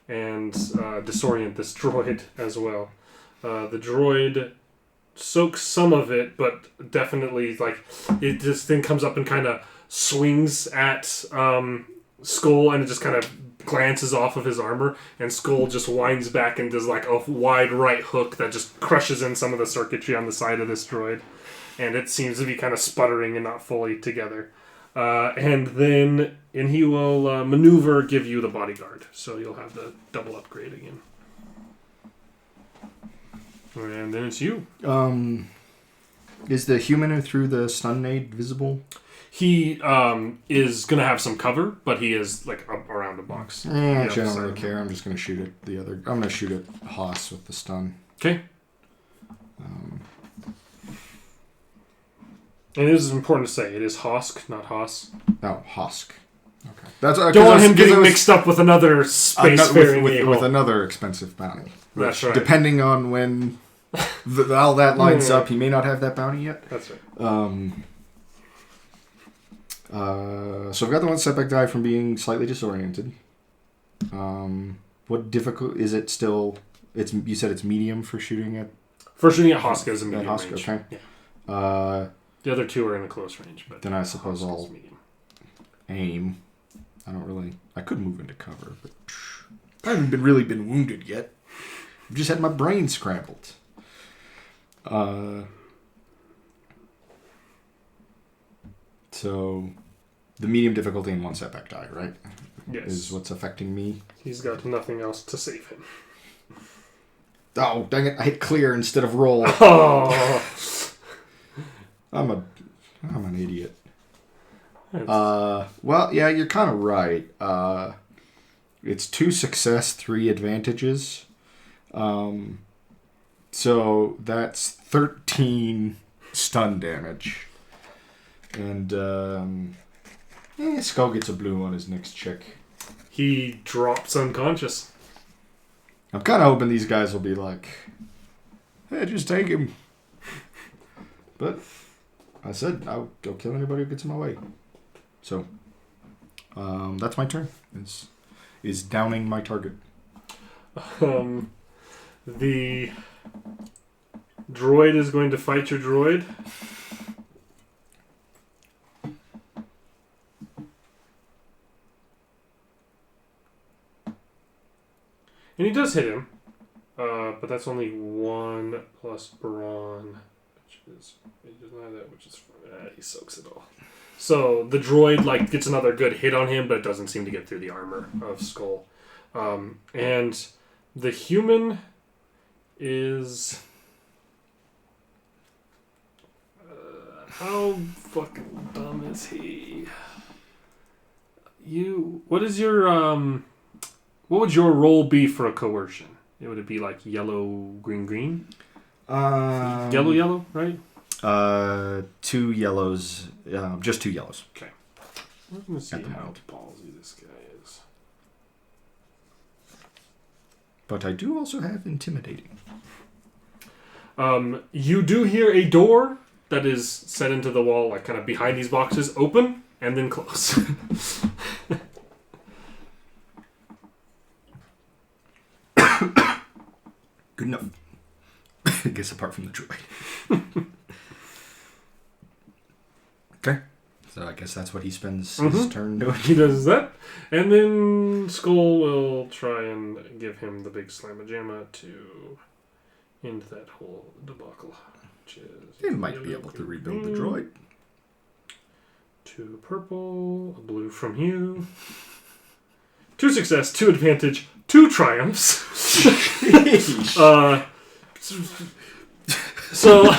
S1: and disorient this droid as well. The droid soaks some of it, but definitely, like, this thing comes up and kind of swings at Skull, and it just kind of glances off of his armor, and Skull just winds back and does like a wide right hook that just crushes in some of the circuitry on the side of this droid, and it seems to be kind of sputtering and not fully together. And he will maneuver, give you the bodyguard, so you'll have the double upgrade again. And then it's you.
S2: Is the human who threw the stun nade visible?
S1: He is going to have some cover, but he is like up around a box.
S2: Actually, I don't really care. I'm just going to shoot at the other... I'm going to shoot at Haas with the stun.
S1: Okay. And it is important to say, it is Hosk, not Haas.
S2: No, Hosk. Okay. That's
S1: don't want him getting mixed up with another spacefaring
S2: with another expensive bounty.
S1: That's right.
S2: Depending on when all that lines up, he may not have that bounty yet.
S1: That's right.
S2: So I've got the one setback die from being slightly disoriented. What difficult is it still? You said it's medium for shooting at.
S1: For shooting at Hoska is a medium range.
S2: Okay.
S1: Yeah. The other two are in a close range, but
S2: then I suppose I'll
S1: medium.
S2: Aim. I could move into cover, but I haven't really been wounded yet. I've just had my brain scrambled. So, the medium difficulty and one setback die, right?
S1: Yes.
S2: Is what's affecting me.
S1: He's got nothing else to save him.
S2: Oh, dang it. I hit clear instead of roll.
S1: Oh.
S2: I'm an idiot. Well, yeah, you're kind of right. It's 2 success, 3 advantages. So that's 13 stun damage. And, Skull gets a blue on his next check.
S1: He drops unconscious.
S2: I'm kind of hoping these guys will be like, hey, just take him. But I said I'll kill anybody who gets in my way. So, that's my turn. Is downing my target.
S1: The droid is going to fight your droid. And he does hit him. But that's only 1 plus brawn. Which is... He doesn't have that, which is... he soaks it all. So the droid gets another good hit on him, but it doesn't seem to get through the armor of Skull. And the human is... how fucking dumb is he? What is your... what would your role be for a coercion? Would it be yellow, green, green? Yellow, yellow, right?
S2: 2 yellows. Just 2 yellows.
S1: Okay. We're going to see how ballsy this guy is.
S2: But I do also have intimidating.
S1: You do hear a door that is set into the wall, kind of behind these boxes, open and then close.
S2: Good enough. I guess apart from the droid. Okay. So I guess that's what he spends his turn doing.
S1: He does that. And then Skull will try and give him the big slamma-jamma to end that whole debacle.
S2: He might be able to rebuild the droid.
S1: 2 purple, a blue from you. 2 success, 2 advantage, 2 triumphs. So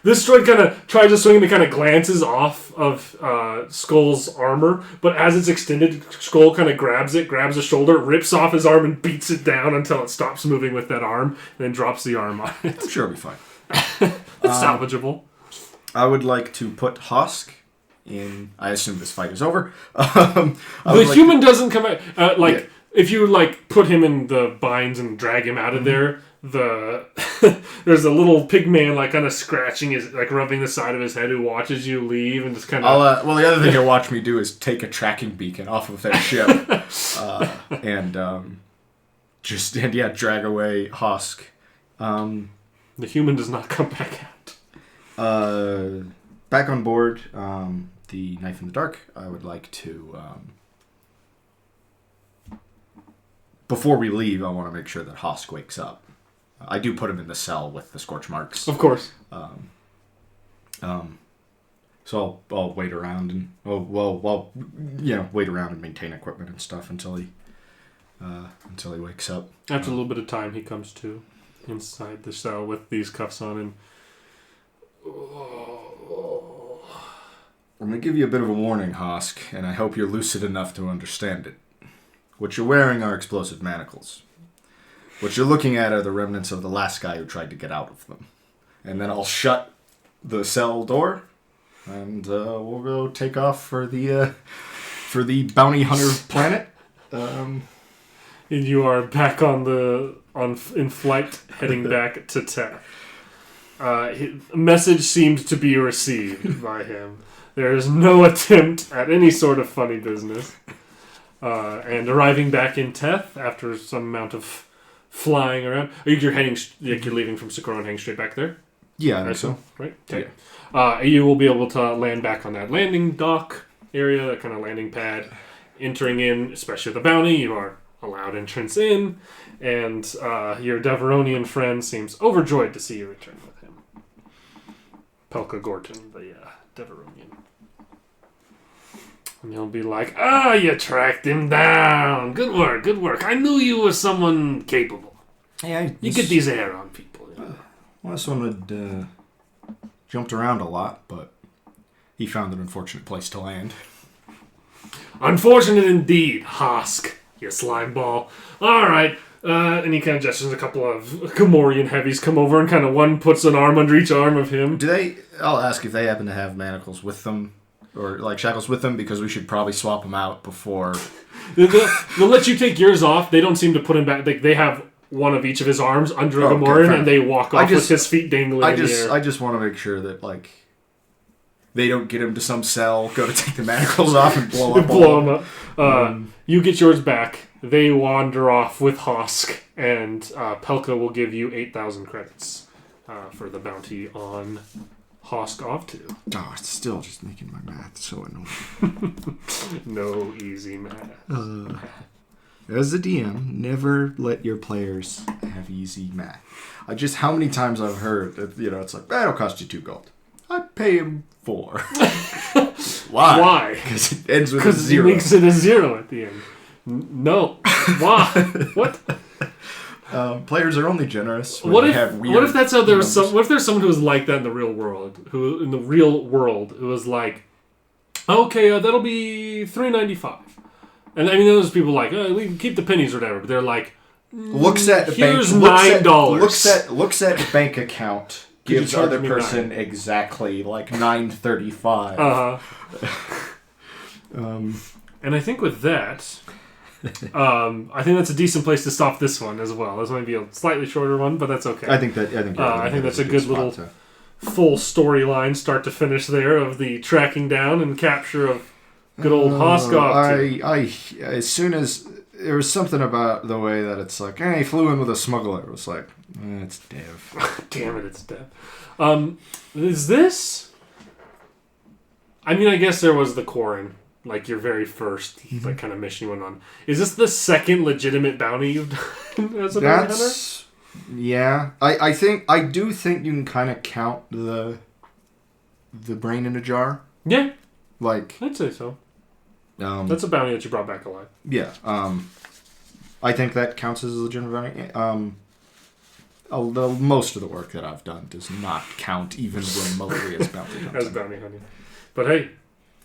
S1: this droid kind of tries to swing and it kind of glances off of Skull's armor, but as it's extended, Skull kind of grabs a shoulder, rips off his arm, and beats it down until it stops moving with that arm, and then drops the arm on it.
S2: I'm sure it'll be fine.
S1: It's salvageable.
S2: I would like to put Hosk in. I assume this fight is over.
S1: The human doesn't come out. Yeah. If you put him in the binds and drag him out of there, there's a little pig man kind of scratching his rubbing the side of his head who watches you leave and just kind of.
S2: Well, the other thing you'll watch me do is take a tracking beacon off of their ship, and drag away Hosk.
S1: The human does not come back out.
S2: Back on board, the Knife in the Dark. I would like to. Before we leave, I want to make sure that Hosk wakes up. I do put him in the cell with the scorch marks.
S1: Of course.
S2: So I'll wait around and wait around and maintain equipment and stuff until he wakes up.
S1: After a little bit of time, he comes to inside the cell with these cuffs on and.
S2: I'm going to give you a bit of a warning, Hosk, and I hope you're lucid enough to understand it. What you're wearing are explosive manacles. What you're looking at are the remnants of the last guy who tried to get out of them. And then I'll shut the cell door, and we'll go take off for the for the bounty hunter planet.
S1: And you are back in flight, heading back to Teth. A message seemed to be received by him. There is no attempt at any sort of funny business. And arriving back in Teth after some amount of flying around. You're leaving from Socorro and heading straight back there?
S2: Yeah, I think so.
S1: Right? Okay. Yeah. You will be able to land back on that landing dock area, that kind of landing pad. Entering in, especially with the bounty, you are allowed entrance in. And your Deveronian friend seems overjoyed to see you return with him. Pelka Gorton, the Deveronian. And he'll be like, you tracked him down. Good work. I knew you were someone capable.
S2: Hey,
S1: you get these air on people.
S2: Well, this one had jumped around a lot, but he found an unfortunate place to land.
S1: Unfortunate indeed, Hosk, you slime ball. Alright, and he kind of gestures, a couple of Gamorrean heavies come over and kind of one puts an arm under each arm of him.
S2: I'll ask if they happen to have manacles with them. Or, like, shackles with them, because we should probably swap them out before...
S1: They'll let you take yours off. They don't seem to put him back. They have one of each of his arms under a Gamorrean, and they walk off with his feet dangling in the air.
S2: I just want to make sure that, like, they don't get him to some cell, go to take the manacles off, and blow
S1: him up. You get yours back. They wander off with Hosk, and Pelka will give you 8,000 credits for the bounty on... Hosk off to.
S2: Oh, it's still just making my math so annoying.
S1: No easy math.
S2: As a DM, never let your players have easy math. How many times I've heard that, it's like, that'll cost you 2 gold. I pay him 4. Why? Because it ends with a 0.
S1: Because he makes it a 0 at the end. No. Why? What?
S2: Players are only generous when
S1: what
S2: they
S1: if,
S2: have weird
S1: What if that's how there was
S2: numbers.
S1: what if there's someone who was like that in the real world? Who was like, okay, that'll be $3.95. And I mean, those people like, we can keep the pennies or whatever, but they're like, here's $9.
S2: Looks at bank account, gives other person exactly like $9.35.
S1: And I think with that. I think that's a decent place to stop this one as well. This might be a slightly shorter one, but that's okay.
S2: I think that's
S1: a good little full storyline, start to finish there, of the tracking down and capture of good old Hoskov.
S2: As soon as there was something about the way that it's like, he flew in with a smuggler. It was like, it's Dev.
S1: Damn it, it's Dev. Is this? I mean, I guess there was the Quarren. Like your very first like kind of mission you went on. Is this the second legitimate bounty you've done as a bounty hunter?
S2: Yeah. I do think you can kind of count the brain in a jar.
S1: Yeah.
S2: Like
S1: I'd say so. That's a bounty that you brought back alive.
S2: Yeah. I think that counts as a legitimate bounty. Although most of the work that I've done does not count even remotely as bounty hunting.
S1: As bounty hunting. But hey,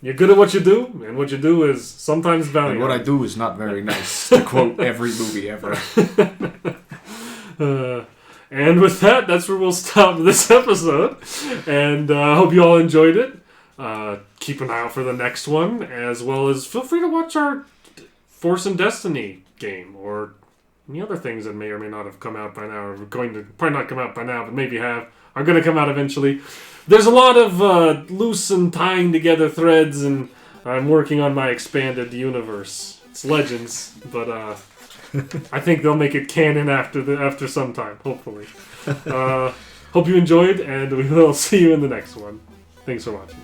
S1: you're good at what you do, and what you do is sometimes bounty.
S2: And what I do is not very nice, to quote every movie ever.
S1: And with that, that's where we'll stop this episode. And I hope you all enjoyed it. Keep an eye out for the next one, as well as feel free to watch our Force and Destiny game, or any other things that may or may not have come out by now, or going to probably not come out by now, but maybe are going to come out eventually. There's a lot of loose and tying together threads, and I'm working on my expanded universe. It's Legends, but I think they'll make it canon after some time, hopefully. Hope you enjoyed, and we will see you in the next one. Thanks for watching.